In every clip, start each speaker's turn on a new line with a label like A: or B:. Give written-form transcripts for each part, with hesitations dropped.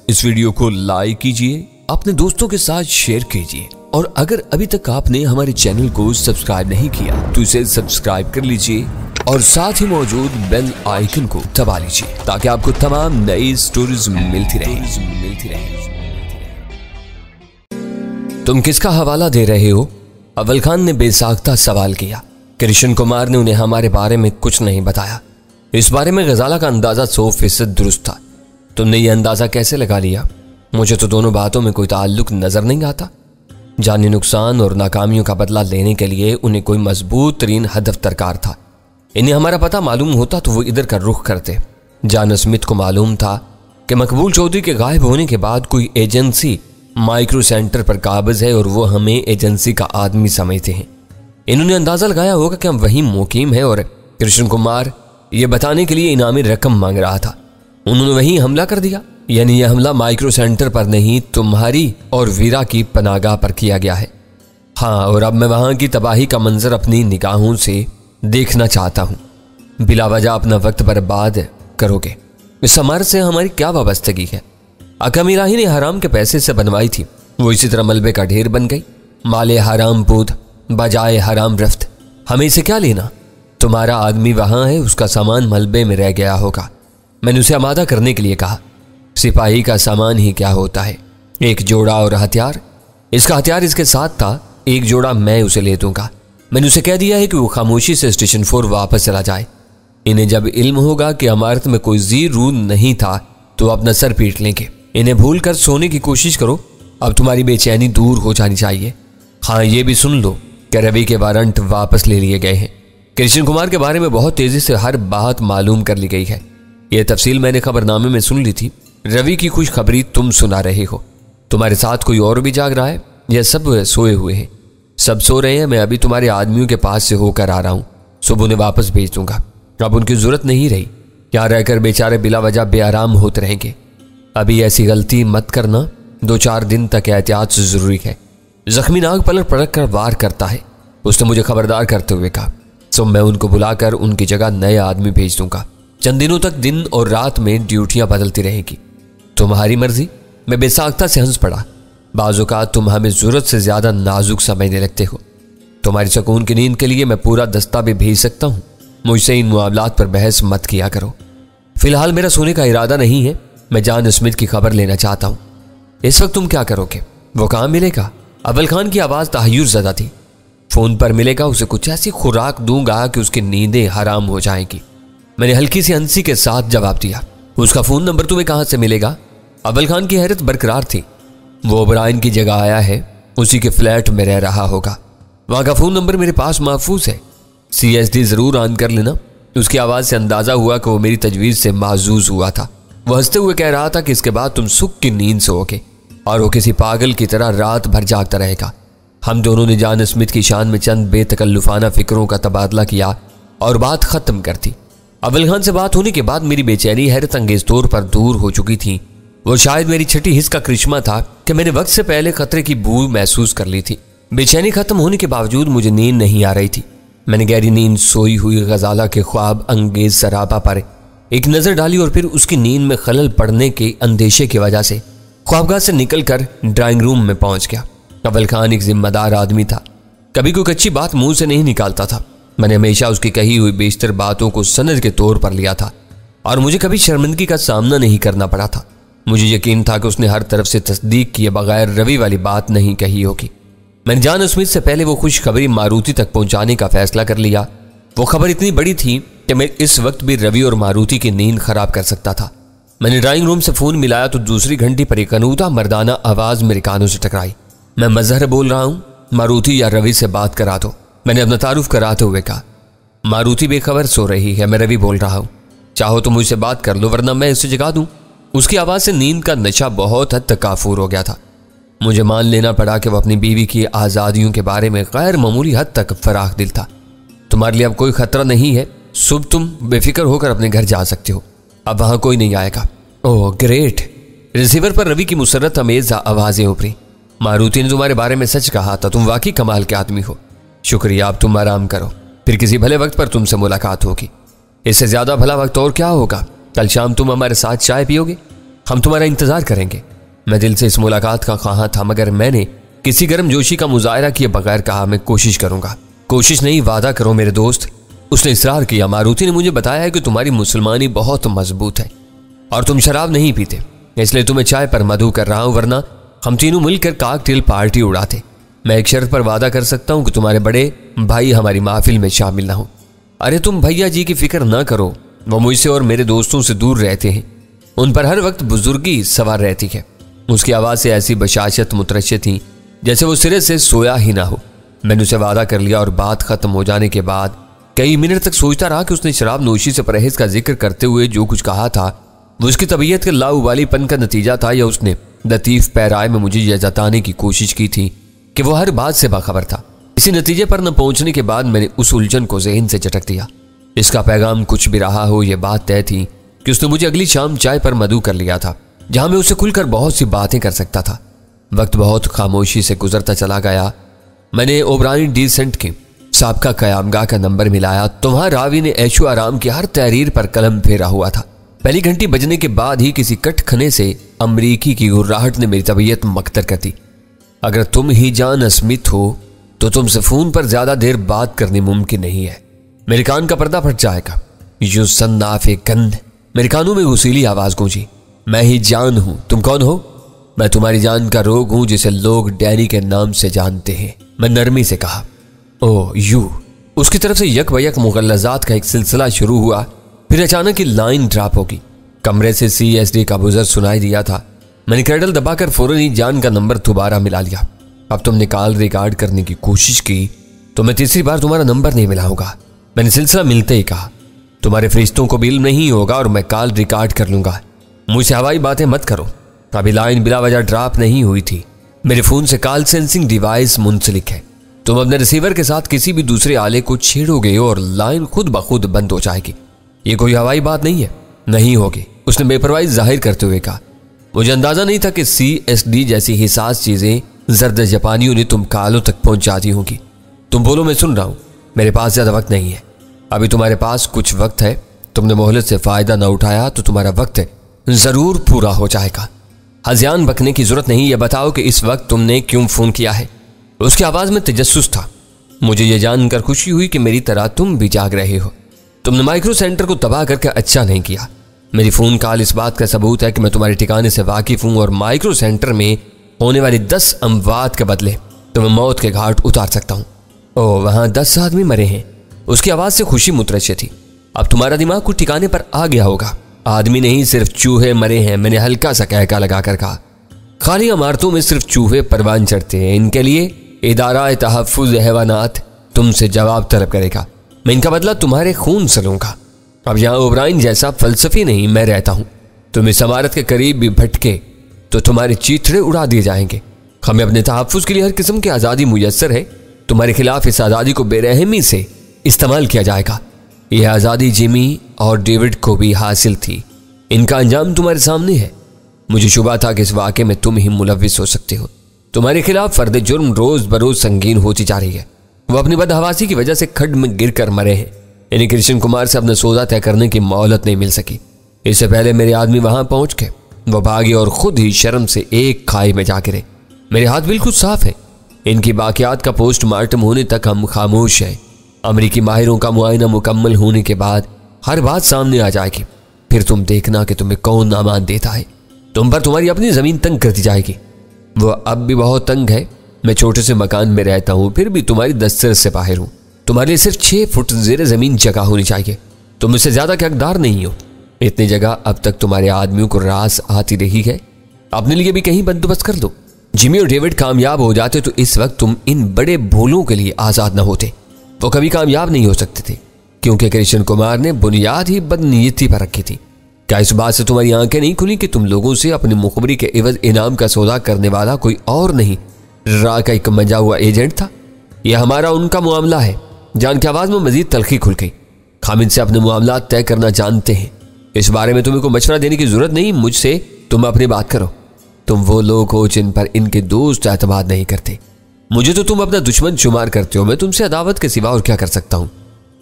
A: इस वीडियो को लाइक कीजिए, अपने दोस्तों के साथ शेयर कीजिए और अगर अभी तक आपने हमारे चैनल को सब्सक्राइब नहीं किया तो इसे सब्सक्राइब कर लीजिए और साथ ही मौजूद बेल आइकन को दबा लीजिए ताकि आपको तमाम नई स्टोरीज मिलती रहे। तुम किसका हवाला दे रहे हो? अव्वल खान ने बेसाख्ता सवाल किया। कृष्ण कुमार ने उन्हें हमारे बारे में कुछ नहीं बताया। इस बारे में गजाला का अंदाजा 100% दुरुस्त था। तुमने ये अंदाजा कैसे लगा लिया? मुझे तो दोनों बातों में कोई ताल्लुक नजर नहीं आता। जानी नुकसान और नाकामियों का बदला लेने के लिए उन्हें कोई मजबूत तरीन हदफ दरकार था। इन्हें हमारा पता मालूम होता तो वो इधर का रुख करते। जान स्मिथ को मालूम था कि मकबूल चौधरी के गायब होने के बाद कोई एजेंसी माइक्रो सेंटर पर काबिज है और वो हमें एजेंसी का आदमी समझते हैं। इन्होंने अंदाजा लगाया होगा कि हम वहीं मुकीम है और कृष्ण कुमार ये बताने के लिए इनामी रकम मांग रहा था। उन्होंने वहीं हमला कर दिया। यानी यह हमला माइक्रो सेंटर पर नहीं, तुम्हारी और वीरा की पनागाह पर किया गया है। हाँ, और अब मैं वहां की तबाही का मंजर अपनी निगाहों से देखना चाहता हूं। बिला वजह अपना वक्त बर्बाद करोगे। इस इमारत से हमारी क्या वाबस्तगी है? अकाम इलाही ने हराम के पैसे से बनवाई थी, वो इसी तरह मलबे का ढेर बन गई। माले हराम पूद बजाए हराम रफ्त। हमें इसे क्या लेना? तुम्हारा आदमी वहां है, उसका सामान मलबे में रह गया होगा। मैंने उसे आमादा करने के लिए कहा। सिपाही का सामान ही क्या होता है? एक जोड़ा और हथियार। इसका हथियार इसके साथ था, एक जोड़ा मैं उसे ले दूंगा। मैंने उसे कह दिया है कि वो खामोशी से स्टेशन 4 वापस चला जाए। इन्हें जब इल्म होगा कि इमारत में कोई जी रूद नहीं था तो अपना सर पीट लेंगे। इन्हें भूल कर सोने की कोशिश करो। अब तुम्हारी बेचैनी दूर हो जानी चाहिए। हाँ, ये भी सुन लो कि रवि के वारंट वापस ले लिए गए हैं। कृष्ण कुमार के बारे में बहुत तेजी से हर बात मालूम कर ली गई है। यह तफसील मैंने खबरनामे में सुन ली थी। रवि की खुशखबरी तुम सुना रहे हो। तुम्हारे साथ कोई और भी जाग रहा है या सब सोए हुए हैं? सब सो रहे हैं। मैं अभी तुम्हारे आदमियों के पास से होकर आ रहा हूं। सुबह उन्हें वापस भेज दूंगा। अब उनकी जरूरत नहीं रही। यहाँ रहकर बेचारे बिला वजह बेआराम होते रहेंगे। अभी ऐसी गलती मत करना। 2-4 दिन तक एहतियात जरूरी है। जख्मी नाग पलट पलट कर वार करता है, उसने मुझे खबरदार करते हुए कहा। सो मैं उनको बुलाकर उनकी जगह नए आदमी भेज दूंगा। चंद दिनों तक दिन और रात में ड्यूटियां बदलती रहेगी। तुम्हारी मर्जी। मैं बेसाख्ता से हंस पड़ा। बाज़-औक़ात तुम हमें जरूरत से ज्यादा नाजुक समझने लगते हो। तुम्हारी सुकून की नींद के लिए मैं पूरा दस्ता भी भेज सकता हूं। मुझसे इन मामलात पर बहस मत किया करो। फिलहाल मेरा सोने का इरादा नहीं है। मैं जान स्मिथ की खबर लेना चाहता हूं। इस वक्त तुम क्या करोगे? वो कहां मिलेगा? अव्वल खान की आवाज तहय्युर ज़दा थी। फोन पर मिलेगा। उसे कुछ ऐसी खुराक दूंगा कि उसकी नींदें हराम हो जाएंगी। मैंने हल्की सी हंसी के साथ जवाब दिया। उसका फोन नंबर तुम्हें कहां से मिलेगा? अव्वल खान की हैरत बरकरार थी। वो ओबराइन की जगह आया है, उसी के फ्लैट में रह रहा होगा। वहां का फोन नंबर मेरे पास महफूज है। CSD जरूर ऑन कर लेना। उसकी आवाज से अंदाजा हुआ कि वो मेरी तजवीज से माजूज हुआ था। वो हंसते हुए कह रहा था कि इसके बाद तुम सुख की नींद सोओगे और वो किसी पागल की तरह रात भर जागता रहेगा। हम दोनों ने जान स्मिथ की शान में चंद बेतकल्लुफाना फिक्रों का तबादला किया और बात खत्म कर दी। अव्वल खान से बात होने के बाद मेरी बेचैनी हैरत अंगेज तौर पर दूर हो चुकी थी। वो शायद मेरी छठी हिस्स का करिश्मा था कि मैंने वक्त से पहले खतरे की बू महसूस कर ली थी। बेचैनी खत्म होने के बावजूद मुझे नींद नहीं आ रही थी। मैंने गहरी नींद सोई हुई गजाला के ख्वाब अंगेज सरापा पर एक नजर डाली और फिर उसकी नींद में खलल पड़ने के अंदेशे की वजह से ख्वाबगाह से निकलकर ड्राइंग रूम में पहुंच गया। अव्वल खान एक जिम्मेदार आदमी था। कभी कोई कच्ची बात मुंह से नहीं निकालता था। मैंने हमेशा उसकी कही हुई बेशतर बातों को सनद के तौर पर लिया था और मुझे कभी शर्मिंदगी का सामना नहीं करना पड़ा था। मुझे यकीन था कि उसने हर तरफ से तस्दीक किए बगैर रवि वाली बात नहीं कही होगी। मैंने जान स्मिथ से पहले वो खुशखबरी मारुति तक पहुंचाने का फैसला कर लिया। वो खबर इतनी बड़ी थी कि मैं इस वक्त भी रवि और मारुति की नींद खराब कर सकता था। मैंने ड्राइंग रूम से फोन मिलाया तो दूसरी घंटी पर एक अनूठा मर्दाना आवाज मेरे कानों से टकराई। मैं मजहर बोल रहा हूं, मारुति या रवि से बात करा दो। मैंने अपना तारुफ कराते हुए कहा। मारुति बेखबर सो रही है, मैं रवि बोल रहा हूं। चाहो तो मुझसे बात कर लो वरना मैं इसे जगा दूं। उसकी आवाज से नींद का नशा बहुत हद तक काफूर हो गया था। मुझे मान लेना पड़ा कि वह अपनी बीवी की आजादियों के बारे में गैर मामूली हद तक फराख दिल था। तुम्हारे लिए अब कोई खतरा नहीं है। सुबह तुम बेफिक्र होकर अपने घर जा सकते हो। अब वहां कोई नहीं आएगा। Oh great. रिसीवर पर रवि की मुसरत अमेज आवाजें उभरी। मारुति ने तुम्हारे बारे में सच कहा था। तुम वाकई कमाल के आदमी हो। शुक्रिया। अब तुम आराम करो, फिर किसी भले वक्त पर तुमसे मुलाकात होगी। इससे ज्यादा भला वक्त और क्या होगा? कल शाम तुम हमारे साथ चाय पियोगे? हम तुम्हारा इंतजार करेंगे। मैं दिल से इस मुलाकात का ख्वाह था, मगर मैंने किसी गर्मजोशी का मुजाहरा किए बगैर कहा, मैं कोशिश करूंगा। कोशिश नहीं, वादा करो मेरे दोस्त। उसने इसरार किया। मारुति ने मुझे बताया है कि तुम्हारी मुसलमानी बहुत मजबूत है और तुम शराब नहीं पीते, इसलिए तुम्हें चाय पर मधु कर रहा हूं, वरना हम तीनों मिलकर कॉकटेल पार्टी उड़ाते। मैं एक शर्त पर वादा कर सकता हूं कि तुम्हारे बड़े भाई हमारी महफिल में शामिल ना हो। अरे तुम भैया जी की फिक्र ना करो, वो मुझसे और मेरे दोस्तों से दूर रहते हैं। उन पर हर वक्त बुजुर्गी सवार रहती है। उसकी आवाज से ऐसी बशाशत मुतरश्शित थी जैसे वो सिरे से सोया ही ना हो। मैंने उसे वादा कर लिया और बात खत्म हो जाने के बाद कई मिनट तक सोचता रहा कि उसने शराब नोशी से परहेज का जिक्र करते हुए जो कुछ कहा था वो उसकी तबीयत के लाउबालीपन का नतीजा था, या उसने लतीफ पैराए में मुझे यह जताने की कोशिश की थी कि वो हर बात से बाखबर था। इसी नतीजे पर न पहुंचने के बाद मैंने उस उलझन को ज़हन से झटक दिया। इसका पैगाम कुछ भी रहा हो, यह बात तय थी कि उसने मुझे अगली शाम चाय पर मधु कर लिया था, जहां मैं उससे खुलकर बहुत सी बातें कर सकता था। वक्त बहुत खामोशी से गुजरता चला गया। मैंने ओबरानी डिसेंट की साबका कयामगाह का नंबर मिलाया तो वहां रावी ने ऐशो आराम की हर तहरीर पर कलम फेरा हुआ था। पहली घंटी बजने के बाद ही किसी कटखने से अमरीकी की गुर्राहट ने मेरी तबीयत मख्तर कर दी। अगर तुम ही जान स्मिथ हो तो तुमसे फोन पर ज्यादा देर बात करनी मुमकिन नहीं है। मेरे कान का पर्दा फट जाएगा। यू सन्नाफे गंध, मेरे कानों में घुसीली आवाज गूंजी। मैं ही जान हूं। तुम कौन हो? मैं तुम्हारी जान का रोग हूं जिसे लोग डैनी के नाम से जानते हैं, मैं नरमी से कहा। ओ यू। उसकी तरफ से यक बयक मुगल्लजात का एक सिलसिला शुरू हुआ, फिर अचानक ही लाइन ड्रॉप होगी। कमरे से CSD का बुजर सुनाई दिया था। मैंने क्रैडल दबाकर फौरन ही जान का नंबर दोबारा मिला लिया। अब तुमने कॉल रिकॉर्ड करने की कोशिश की तो मैं तीसरी बार तुम्हारा नंबर नहीं मिला होगा। मैंने सिलसिला मिलते ही कहा, तुम्हारे फरिश्तों को भी इल्म नहीं होगा और मैं कॉल रिकॉर्ड कर लूंगा। मुझसे हवाई बातें मत करो। अभी लाइन बिला वजह ड्रॉप नहीं हुई थी। मेरे फोन से कॉल सेंसिंग डिवाइस मुंसलिक है। तुम अपने रिसीवर के साथ किसी भी दूसरे आले को छेड़ोगे और लाइन खुद ब खुद बंद हो जाएगी। ये कोई हवाई बात नहीं है। नहीं होगी, उसने बेपरवाही जाहिर करते हुए कहा। मुझे अंदाजा नहीं था कि CSD जैसी हिसास चीजें जर्द जापानियों ने तुम कालों तक पहुंचा दी होंगी। तुम बोलो, मैं सुन रहा हूं। मेरे पास ज्यादा वक्त नहीं है। अभी तुम्हारे पास कुछ वक्त है। तुमने मोहलत से फायदा न उठाया तो तुम्हारा वक्त जरूर पूरा हो जाएगा। हज़ियान बकने की जरूरत नहीं। यह बताओ कि इस वक्त तुमने क्यों फोन किया है? उसकी आवाज में तजस्सुस था। मुझे यह जानकर खुशी हुई कि मेरी तरह तुम भी जाग रहे हो। तुमने माइक्रो सेंटर को तबाह करके अच्छा नहीं किया। मेरी फोन कॉल इस बात का सबूत है कि मैं तुम्हारे ठिकाने से वाकिफ हूं और माइक्रो सेंटर में होने वाली 10 अमवात के बदले तुम्हें मौत के घाट उतार सकता हूं। ओह, वहां 10 आदमी मरे हैं। उसकी आवाज से खुशी मुतरश्शित थी। अब तुम्हारा दिमाग कुछ ठिकाने पर आ गया होगा। आदमी नहीं, सिर्फ चूहे मरे हैं। मैंने हल्का सा कहका लगाकर कहा। खाली इमारतों में सिर्फ चूहे परवान चढ़ते हैं। इनके लिए इदारा तहफ़्फ़ुज़ हैवानात तुमसे जवाब तलब करेगा। मैं इनका बदला तुम्हारे खून से लूंगा। अब यहाँ ओबराइन जैसा फलसफी नहीं मैं रहता हूं। तुम इस इमारत के करीब भी भटके तो तुम्हारे चीथड़े उड़ा दिए जाएंगे। हमें अपने तहफ़्फ़ुज़ के लिए हर किस्म की आज़ादी मुयस्सर है। तुम्हारे खिलाफ इस आज़ादी को बेरहमी से इस्तेमाल किया जाएगा। यह आज़ादी जिमी और डेविड को भी हासिल थी। इनका अंजाम तुम्हारे सामने है। मुझे शुबा था कि इस वाक़े में तुम ही मुलव्विस हो सकते हो। तुम्हारे खिलाफ फर्द जुर्म रोज बरोज संगीन होती जा रही है। वो अपनी बदहवासी की वजह से खड्ड में गिर कर मरे हैं। इन्हें कृष्ण कुमार से अपना सौदा तय करने की मोहलत नहीं मिल सकी। इससे पहले मेरे आदमी वहां पहुंच के वो भागे और खुद ही शर्म से एक खाई में जा गिरे। मेरे हाथ बिल्कुल साफ है। इनकी बाकियात का पोस्टमार्टम होने तक हम खामोश हैं। अमरीकी माहिरों का मुआयना मुकम्मल होने के बाद हर बात सामने आ जाएगी। फिर तुम देखना कि तुम्हें कौन अमान देता है। तुम पर तुम्हारी अपनी जमीन तंग कर दी जाएगी। वो अब भी बहुत तंग है। मैं छोटे से मकान में रहता हूं, फिर भी तुम्हारी दस्तर से बाहर हूं। तुम्हारे लिए सिर्फ 6 फुट ज़ेरे जमीन जगह होनी चाहिए। तुम इससे ज्यादा के हकदार नहीं हो। इतनी जगह अब तक तुम्हारे आदमियों को रास आती रही है। अपने लिए भी कहीं बंदोबस्त कर लो। जिमी और डेविड कामयाब हो जाते तो इस वक्त तुम इन बड़े भूलों के लिए आजाद न होते। वो कभी कामयाब नहीं हो सकते थे क्योंकि कृष्ण कुमार ने बुनियाद ही बदनीयती पर रखी थी। क्या इस बात से तुम्हारी आंखें नहीं खुली कि तुम लोगों से अपनी मुखबरी के एवज इनाम का सौदा करने वाला कोई और नहीं, रा का एक मंजा हुआ एजेंट था? यह हमारा उनका मामला है। जान की आवाज में मजीद तलखी खुल गई। खामिद से अपने मामला तय करना जानते हैं। इस बारे में तुम्हें को मशवरा देने की जरूरत नहीं। मुझसे तुम अपनी बात करो। तुम वो लोग हो जिन पर इनके दोस्त एतमाद नहीं करते। मुझे तो तुम अपना दुश्मन शुमार करते हो। मैं तुमसे अदावत के सिवा और क्या कर सकता हूं?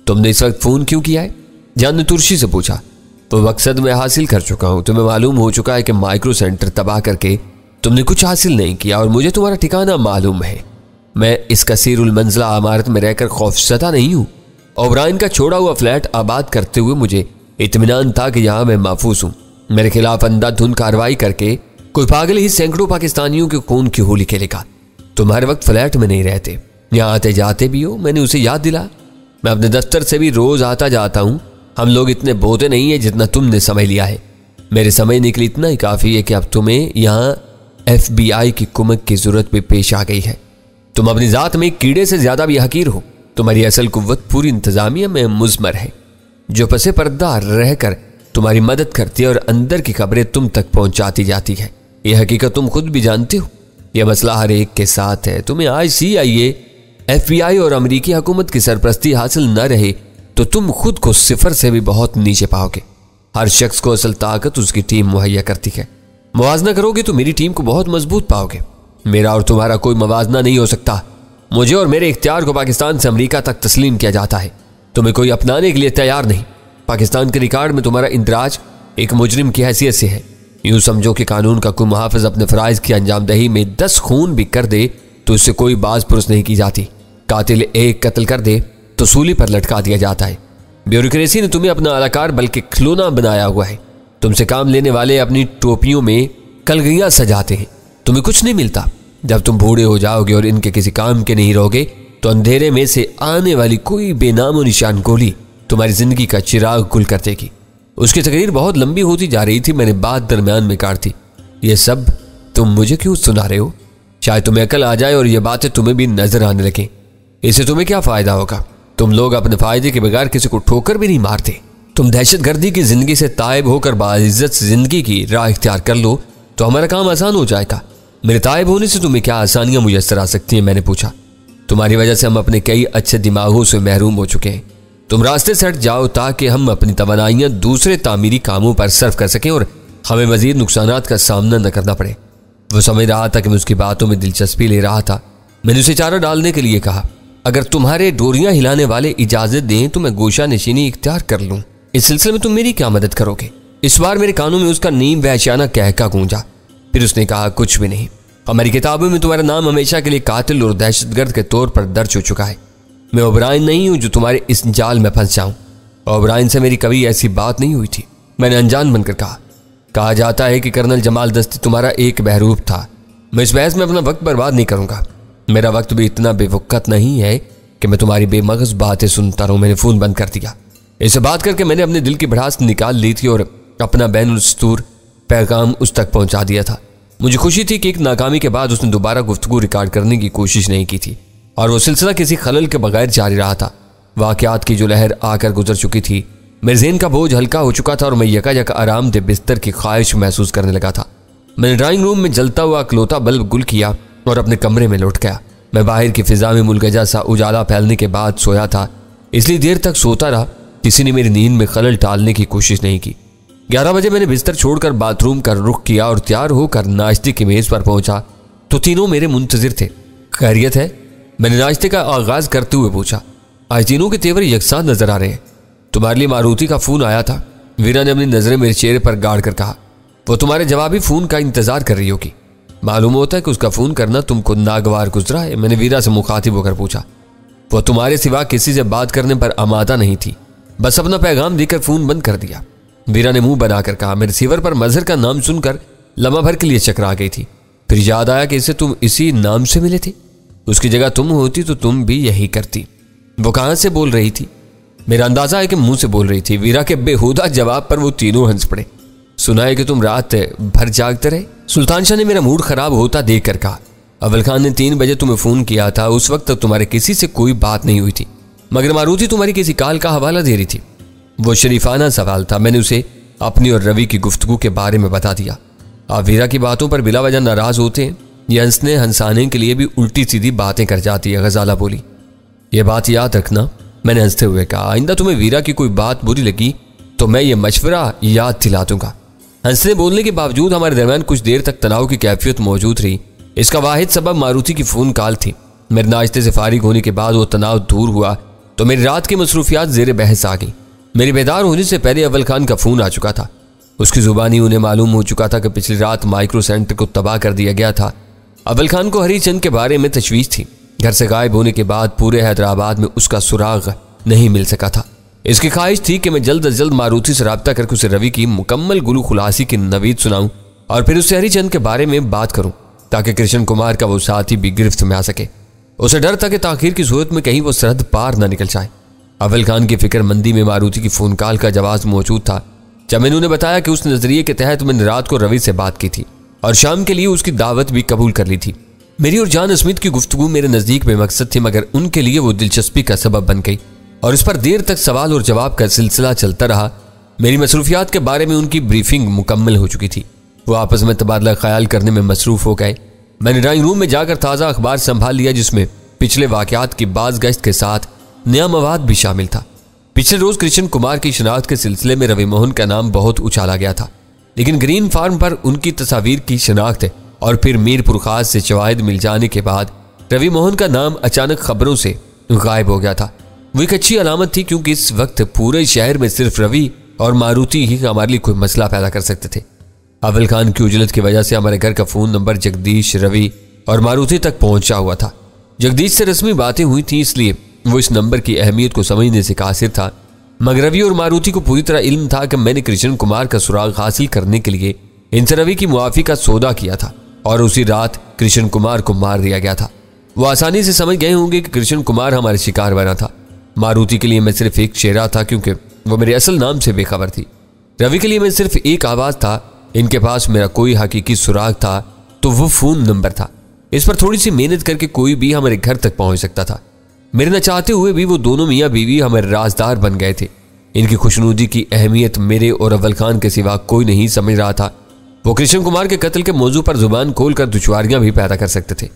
A: तुमने इस वक्त फोन क्यों किया है? जान ने तुर्शी से पूछा। वो मकसद मैं हासिल कर चुका हूं। तुम्हें मालूम हो चुका है कि माइक्रो सेंटर तबाह करके तुमने कुछ हासिल नहीं किया और मुझे तुम्हारा ठिकाना मालूम है। मैं इस कसीरुल मंजिला इमारत में रहकर खौफज़दा नहीं हूँ। ओबराइन का छोड़ा हुआ फ्लैट आबाद करते हुए मुझे इत्मीनान था कि यहाँ मैं महफूज हूँ। मेरे खिलाफ अंधाधुंध कार्रवाई करके कोई पागल ही सैकड़ों पाकिस्तानियों के खून की होली खेलेगा। तुम हर वक्त फ्लैट में नहीं रहते, यहाँ आते जाते भी हो। मैंने उसे याद दिला। मैं अपने दफ्तर से भी रोज आता जाता हूँ। हम लोग इतने बोते नहीं है जितना तुमने समझ लिया है। मेरे समझने के लिए इतना ही काफ़ी है कि अब तुम्हें यहाँ FBI की कुमक की जरूरत भी पेश आ गई है। तुम अपनी ज़ात में कीड़े से ज़्यादा भी हकीर हो। तुम्हारी असल कुव्वत पूरी इंतज़ामिया में मुज़मर है, जो पसे पर्दा रहकर तुम्हारी मदद करती है और अंदर की खबरें तुम तक पहुँचाती जाती है। यह हकीकत तुम खुद भी जानते हो। यह मसला हर एक के साथ है। तुम्हें आज CIA, FBI और अमरीकी हुकूमत की सरपरस्ती हासिल न रहे तो तुम खुद को सिफर से भी बहुत नीचे पाओगे। हर शख्स को असल ताकत उसकी टीम मुहैया करती है। मुवाजना करोगे तो मेरी टीम को बहुत मजबूत पाओगे। मेरा और तुम्हारा कोई मुवाजना नहीं हो सकता। मुझे और मेरे इख्तियार को पाकिस्तान से अमरीका तक तस्लीम किया जाता है। तुम्हें कोई अपनाने के लिए तैयार नहीं। पाकिस्तान के रिकॉर्ड में तुम्हारा इंदराज एक मुजरिम की हैसियत से है। यूं समझो कि कानून का कोई मुहाफिज अपने फ़राइज़ की अंजामदही में 10 खून भी कर दे तो उससे कोई बाज पुरस नहीं की जाती। कातिल एक कत्ल कर दे तो सूली पर लटका दिया जाता है। ब्यूरोक्रेसी ने तुम्हें अपना अलाकार बल्कि खिलौना बनाया हुआ है। तुमसे काम लेने वाले अपनी टोपियों में कलगियां सजाते हैं। तुम्हें कुछ नहीं मिलता। जब तुम बूढ़े हो जाओगे और इनके किसी काम के नहीं रहोगे तो अंधेरे में से आने वाली कोई बेनामो निशान गोली तुम्हारी जिंदगी का चिराग गुल कर देगी। उसकी तकरीर बहुत लंबी होती जा रही थी। मैंने बात दरमियान में काट दी। ये सब तुम मुझे क्यों सुना रहे हो? शायद तुम्हें अकल आ जाए और ये बातें तुम्हें भी नजर आने लगे। इससे तुम्हें क्या फायदा होगा? तुम लोग अपने फायदे के बगैर किसी को ठोकर भी नहीं मारते। तुम दहशतगर्दी की जिंदगी से तायब होकर बाइज्जत जिंदगी की राह इख्तियार कर लो तो हमारा काम आसान हो जाएगा। मेरे तायब होने से तुम्हें क्या आसानियां मुयस्सर आ सकती हैं? मैंने पूछा। तुम्हारी वजह से हम अपने कई अच्छे दिमागों से महरूम हो चुके हैं। तुम रास्ते से हट जाओ ताकि हम अपनी तवानाइयां दूसरे तामीरी कामों पर सर्व कर सकें और हमें मजीद नुकसानात का सामना न करना पड़े। वो समझ रहा था कि मैं उसकी बातों में दिलचस्पी ले रहा था। मैंने उसे चारा डालने के लिए कहा, अगर तुम्हारे डोरियां हिलाने वाले इजाजत दें तो मैं गोशा नशीनी इख्तियार कर लूं। इस सिलसिले में तुम मेरी क्या मदद करोगे? इस बार मेरे कानों में उसका नीम वहशियाना कहका गूंजा। फिर उसने कहा, कुछ भी नहीं। हमारी किताबों में तुम्हारा नाम हमेशा के लिए कातिल और दहशतगर्द के तौर पर दर्ज हो चुका है। मैं ओबराइन नहीं हूं जो तुम्हारे इस जाल में फंस जाऊं। ओबराइन से मेरी कभी ऐसी बात नहीं हुई थी। मैंने अनजान बनकर कहा जाता है कि कर्नल जमाल दस्ती तुम्हारा एक बहरूप था। मैं इस बहस में अपना वक्त बर्बाद नहीं करूंगा। मेरा वक्त भी इतना बेवकत नहीं है कि मैं तुम्हारी बेमगज बातें सुनता रहूं। मैंने फोन बंद कर दिया। इसे बात करके मैंने अपने दिल की भड़ास निकाल ली थी और अपना बैनुलस्तूर पैगाम उस तक पहुंचा दिया था। मुझे खुशी थी कि एक नाकामी के बाद उसने दोबारा गुफ्तगू रिकॉर्ड करने की कोशिश नहीं की थी और वो सिलसिला किसी खलल के बगैर जारी रहा था। वाकयात की जो लहर आकर गुजर चुकी थी, मेरे ज़हन का बोझ हल्का हो चुका था और मैं यकायक आरामदेह बिस्तर की ख्वाहिश महसूस करने लगा था। मैंने ड्राइंग रूम में जलता हुआ अकलौता बल्ब गुल किया और अपने कमरे में लौट गया। मैं बाहर की फिजा में मुलगजा सा उजाला फैलने के बाद सोया था, इसलिए देर तक सोता रहा। किसी ने मेरी नींद में खलल टालने की कोशिश नहीं की। 11 बजे मैंने बिस्तर छोड़कर बाथरूम का रुख किया और तैयार होकर नाश्ते की मेज पर पहुंचा तो तीनों मेरे मुंतजिर थे। खैरियत है? मैंने नाश्ते का आगाज करते हुए पूछा। आज तीनों के तेवर यकसां नजर आ रहे हैं। तुम्हारे लिए मारुति का फोन आया था। वीरा ने अपनी नजरें मेरे चेहरे पर गाड़ कर कहा, वो तुम्हारे जवाबी फोन का इंतजार कर रही होगी। मालूम होता है कि उसका फोन करना तुमको नागवार गुजरा है। मैंने वीरा से मुखातिब होकर पूछा। वो तुम्हारे सिवा किसी से बात करने पर आमादा नहीं थी, बस अपना पैगाम देकर फोन बंद कर दिया। वीरा ने मुंह बनाकर कहा। मेरे रिसीवर पर मजहर का नाम सुनकर लम्हा भर के लिए चकरा गई थी। फिर याद आया कि इसे तुम इसी नाम से मिले थे। उसकी जगह तुम होती तो तुम भी यही करती। वो कहां से बोल रही थी? मेरा अंदाजा है कि मुंह से बोल रही थी। वीरा के बेहुदा जवाब पर वो तीनों हंस पड़े। सुना है कि तुम रात भर जागते रहे? सुल्तान शाह ने मेरा मूड खराब होता देख कर कहा। अव्वल खान ने 3 बजे तुम्हें फोन किया था। उस वक्त तक तुम्हारे किसी से कोई बात नहीं हुई थी, मगर मारुति तुम्हारी किसी काल का हवाला दे रही थी। वो शरीफाना सवाल था। मैंने उसे अपनी और रवि की गुफ्तगू के बारे में बता दिया। आप वीरा की बातों पर बिला वजह नाराज होते हैं। ये हंसने हंसाने के लिए भी उल्टी सीधी बातें कर जाती है। गजाला बोली, ये बात याद रखना। मैंने हंसते हुए कहा, आइंदा तुम्हें वीरा की कोई बात बुरी लगी तो मैं ये मशवरा याद दिला दूंगा। हंसने बोलने के बावजूद हमारे दरमियान कुछ देर तक तनाव की कैफियत मौजूद रही। इसका वाहिद सबब मारुति की फोन कॉल थी। मेरे नाश्ते से फारिग होने के बाद वो तनाव दूर हुआ तो मेरी रात की मसरूफियात जेर बहस आ गई। मेरे बेदार होने से पहले अव्वल खान का फोन आ चुका था। उसकी जुबानी उन्हें मालूम हो चुका था कि पिछली रात माइक्रो सेंटर को तबाह कर दिया गया था। अव्वल खान को हरीचंद के बारे में तशवीश थी। घर से गायब होने के बाद पूरे हैदराबाद में उसका सुराग नहीं मिल सका था। इसकी ख्वाहिश थी कि मैं जल्द अज जल्द मारुति से राब्ता करके उसे रवि की मुकम्मल गुलू खुलासी की नवीद सुनाऊं और फिर उससे हरीचंद के बारे में बात करूं ताकि कृष्ण कुमार का वो साथी भी गिरफ्त में आ सके। उसे डर था कि ताखीर की सूरत में कहीं वो सरहद पार न निकल जाए। अव्वल खान की फिक्रमंदी में मारुति की फोन कॉल का जवाब मौजूद था जब मैंने उन्हें बताया कि उस नजरिए के तहत मैंने रात को रवि से बात की थी और शाम के लिए उसकी दावत भी कबूल कर ली थी। मेरी और जान स्मिथ की गुफ्तगू मेरे नजदीक बेमकसद थी, मगर उनके लिए वो दिलचस्पी का सबब बन गई और इस पर देर तक सवाल और जवाब का सिलसिला चलता रहा। मेरी मसरूफियात के बारे में उनकी ब्रीफिंग मुकम्मल हो चुकी थी। वो आपस में तबादला ख्याल करने में मसरूफ हो गए। मैंने ड्राइंग रूम में जाकर ताज़ा अखबार संभाल लिया जिसमें पिछले वाकयात की बाज़गश्त के साथ नया मवाद भी शामिल था। पिछले रोज कृष्ण कुमार की शनाख्त के सिलसिले में रवि मोहन का नाम बहुत उछाला गया था, लेकिन ग्रीन फार्म पर उनकी तस्वीर की शनाख्त और फिर मीरपुर खास से शवाहिद मिल जाने के बाद रवि मोहन का नाम अचानक खबरों से गायब हो गया था। वो एक अच्छी अलामत थी क्योंकि इस वक्त पूरे शहर में सिर्फ रवि और मारुति ही हमारे लिए कोई मसला पैदा कर सकते थे। अव्वल खान की उजलत की वजह से हमारे घर का फोन नंबर जगदीश, रवि और मारुति तक पहुंचा हुआ था। जगदीश से रस्मी बातें हुई थी इसलिए वो इस नंबर की अहमियत को समझने से कासिर था, मगर रवि और मारुति को पूरी तरह इल्म था कि मैंने कृष्ण कुमार का सुराग हासिल करने के लिए इनसे रवि की मुआफी का सौदा किया था और उसी रात कृष्ण कुमार को मार दिया गया था। वो आसानी से समझ गए होंगे कि कृष्ण कुमार हमारे शिकार बना था। मारुति के लिए मैं सिर्फ एक चेहरा था क्योंकि वो मेरे असल नाम से बेखबर थी। रवि के लिए मैं सिर्फ एक आवाज था। इनके पास मेरा कोई हकीकी सुराग था तो वो फोन नंबर था। इस पर थोड़ी सी मेहनत करके कोई भी हमारे घर तक पहुंच सकता था। मेरे न चाहते हुए भी वो दोनों मियाँ बीवी हमारे राजदार बन गए थे। इनकी खुशनुदी की अहमियत मेरे और अव्वल खान के सिवा कोई नहीं समझ रहा था। वो कृष्ण कुमार के कत्ल के मौजू पर जुबान खोलकर दुश्वारियां भी पैदा कर सकते थे।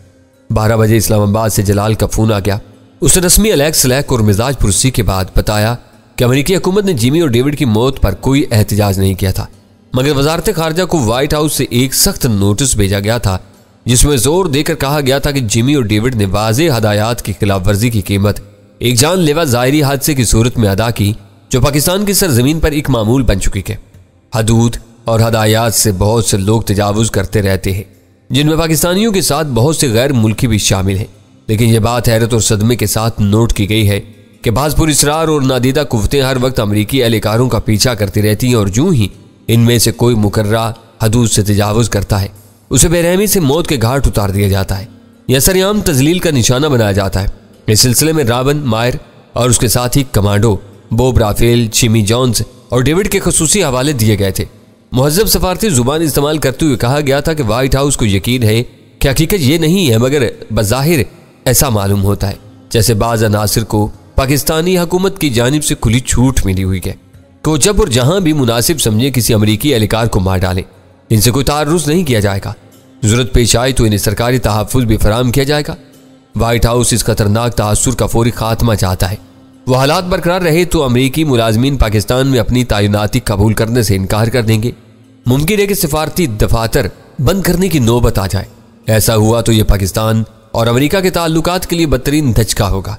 A: 12 बजे इस्लामाबाद से जलाल का फोन आ गया। उसने रस्मी अलैक्स सलैक और मिजाज पुरसी के बाद बताया कि अमेरिकी हुकूमत ने जिमी और डेविड की मौत पर कोई एहतजाज नहीं किया था, मगर वजारत खारजा को व्हाइट हाउस से एक सख्त नोटिस भेजा गया था जिसमें जोर देकर कहा गया था कि जिमी और डेविड ने वाज़ेह हदायत की खिलाफ वर्जी की कीमत एक जानलेवा ज़ाहिरी हादसे की सूरत में अदा की जो पाकिस्तान की सरजमीन पर एक मामूल बन चुकी है। हदूद और हदायत से बहुत से लोग तजावुज करते रहते हैं, जिनमें पाकिस्तानियों के साथ बहुत से गैर मुल्की भी शामिल हैं। लेकिन यह बात हैरत और सदमे के साथ नोट की गई है कि बाज़पुर इसरार और नादीदा कुव्वतें हर वक्त अमरीकी एहलकारों का पीछा करती रहती हैं और यूं ही इनमें से कोई मुकर्रा हदूद से तजावुज करता है उसे बेरहमी से मौत के घाट उतार दिया जाता है या सरेआम तजलील का निशाना बनाया जाता है। इस सिलसिले में रावन, मायर और उसके साथ ही commando Bob Raphael, Jimmy Jones और डेविड के खसूसी हवाले दिए गए थे। मुहज़्ज़ब सफारती जुबान इस्तेमाल करते हुए कहा गया था कि व्हाइट हाउस को यकीन है कि हकीकत ये नहीं है, मगर बज़ाहिर ऐसा मालूम होता है जैसे बाज़ अनासिर को पाकिस्तानी हुकूमत की जानिब से खुली छूट मिली हुई है कि वो जब और जहां भी मुनासिब समझे किसी अमरीकी एहलकार को मार डाले। इनसे कोई तारुज़ नहीं किया जाएगा। जरूरत पेश आए तो इन्हें सरकारी तहफ़्फ़ुज़ भी फराहम किया जाएगा। व्हाइट हाउस इस खतरनाक तअस्सुर का फौरी खात्मा चाहता है। वो हालात बरकरार रहे तो अमरीकी मुलाजमीन पाकिस्तान में अपनी तैनाती कबूल करने से इनकार कर देंगे। मुमकिन है कि सिफारती दफातर बंद करने की नौबत आ जाए। ऐसा हुआ तो यह पाकिस्तान और अमरीका के ताल्लुकात के लिए बदतरीन धचका होगा,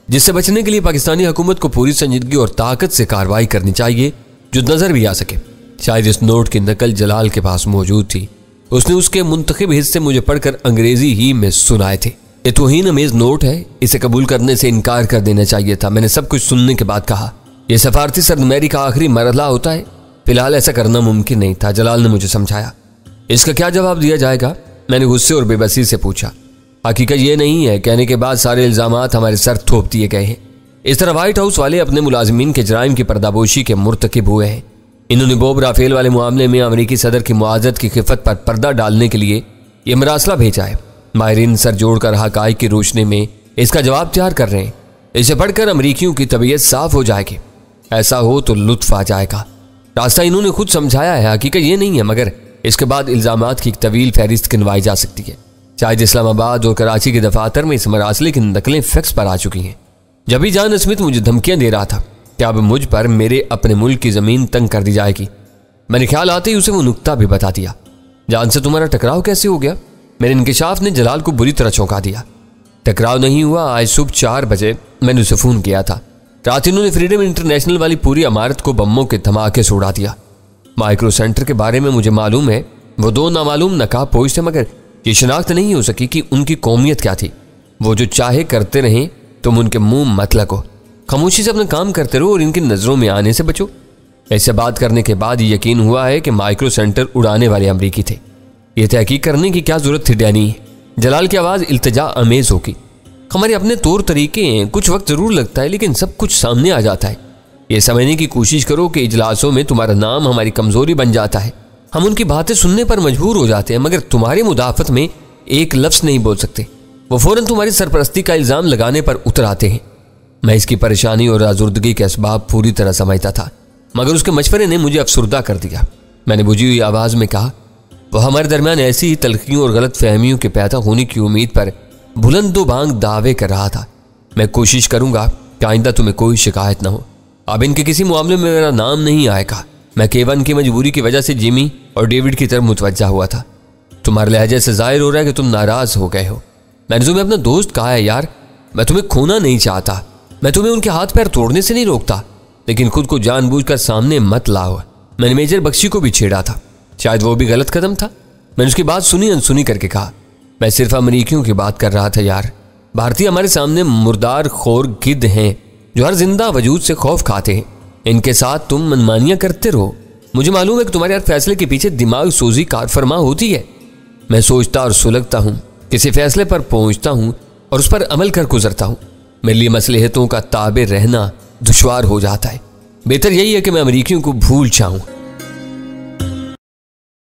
A: जिससे बचने के लिए पाकिस्तानी हुकूमत को पूरी संजीदगी और ताकत से कार्रवाई करनी चाहिए जो नजर भी आ सके। शायद इस नोट की नकल जलाल के पास मौजूद थी। उसने उसके मुंतखब हिस्से मुझे पढ़कर अंग्रेजी ही में सुनाए थे। ये तौहीन अमेज नोट है, इसे कबूल करने से इनकार कर देना चाहिए था। मैंने सब कुछ सुनने के बाद कहा, यह सफारती सरमैरी का आखिरी मरहला होता है। फिलहाल ऐसा करना मुमकिन नहीं था। जलाल ने मुझे समझाया। इसका क्या जवाब दिया जाएगा? मैंने गुस्से और बेबसी से पूछा। हकीकत यह नहीं है, कहने के बाद सारे इल्जामात हमारे सर थोप दिए गए हैं। इस तरह व्हाइट हाउस वाले अपने मुलाजिमीन के जराइम की पर्दापोशी के मुर्तकिब हुए हैं। इन्होंने बॉब राफेल वाले मामले में अमेरिकी सदर की मुआज़त की खिफत पर पर्दा डालने के लिए यह मरासला भेजा है। माहिरीन सर जोड़कर हक़ाइक़ की रोशनी में इसका जवाब तैयार कर रहे हैं। इसे पढ़कर अमरीकियों की तबीयत साफ हो जाएगी। ऐसा हो तो लुत्फ आ जाएगा। रास्ता इन्होंने खुद समझाया है, हकीकत ये नहीं है, मगर इसके बाद इल्जामात की एक तवील फहरिस्त गिनवाई जा सकती है। शायद इस्लामाबाद और कराची के दफातर में इस मरासले की नकलें फैक्स पर आ चुकी हैं। जब भी जान स्मिथ मुझे धमकियां दे रहा था कि अब मुझ पर मेरे अपने मुल्क की ज़मीन तंग कर दी जाएगी, मैंने ख्याल आते ही उसे वो नुक्ता भी बता दिया। जान से तुम्हारा टकराव कैसे हो गया? मेरे इंकिशाफ ने जलाल को बुरी तरह चौंका दिया। टकराव नहीं हुआ। आज सुबह 4 बजे मैंने उसे फ़ोन किया था। रात इन्होंने फ्रीडम इंटरनेशनल वाली पूरी इमारत को बम्बों के धमाके से उड़ा दिया। माइक्रो सेंटर के बारे में मुझे मालूम है, वो 2 नामालूम नकाबपोश थे, मगर ये शनाख्त नहीं हो सकी कि उनकी कौमियत क्या थी। वो जो चाहे करते रहें, तुम उनके मुंह मत लगो, खामोशी से अपना काम करते रहो और इनकी नजरों में आने से बचो। ऐसे बात करने के बाद यकीन हुआ है कि माइक्रो सेंटर उड़ाने वाले अमरीकी थे। यह तहकीक करने की क्या जरूरत थी डैनी? जलाल की आवाज इल्तिजा अमेज होगी। हमारे अपने तौर तरीके हैं, कुछ वक्त जरूर लगता है लेकिन सब कुछ सामने आ जाता है। ये समझने की कोशिश करो कि इजलासों में तुम्हारा नाम हमारी कमजोरी बन जाता है। हम उनकी बातें सुनने पर मजबूर हो जाते हैं, मगर तुम्हारी मुदाफत में एक लफ्ज नहीं बोल सकते। वो फौरन तुम्हारी सरपरस्ती का इल्जाम लगाने पर उतर आते हैं। मैं इसकी परेशानी और आजुर्दगी के असबाब पूरी तरह समझता था, मगर उसके मशवरे ने मुझे अफसुर्दा कर दिया। मैंने बुझी हुई आवाज में कहा, वह हमारे दरमियान ऐसी ही तलखियों और गलत फहमियों के पैदा होने की उम्मीद पर बुलंदो बांग दावे कर रहा था। मैं कोशिश करूंगा कि आइंदा तुम्हें कोई शिकायत न हो। अब इनके किसी मामले में मेरा नाम नहीं आएगा। मैं केवन की मजबूरी की वजह से जिमी और डेविड की तरफ मुतवज्जा हुआ था। तुम्हारे लहजे से जाहिर हो रहा है कि तुम नाराज हो गए हो। मैंने तुम्हें अपना दोस्त कहा है यार, मैं तुम्हें खोना नहीं चाहता। मैं तुम्हें उनके हाथ पैर तोड़ने से नहीं रोकता, लेकिन खुद को जानबूझकर सामने मत लाओ। मैंने मेजर बख्शी को भी छेड़ा था, शायद वो भी गलत कदम था। मैंने उसकी बात सुनी अनसुनी करके कहा, मैं सिर्फ अमरीकियों की बात कर रहा था यार। भारतीय हमारे सामने मुर्दार खोर गिद्ध हैं जो हर जिंदा वजूद से खौफ खाते हैं। इनके साथ तुम मनमानियां करते रहो। मुझे मालूम है कि तुम्हारे हर फैसले के पीछे दिमाग सोजी कारफरमा होती है। मैं सोचता और सुलगता हूँ, किसी फैसले पर पहुंचता हूँ और उस पर अमल कर गुजरता हूँ। मेरे लिए मसलहतों का ताबे रहना दुश्वार हो जाता है। बेहतर यही है कि मैं अमरीकियों को भूल जाऊं।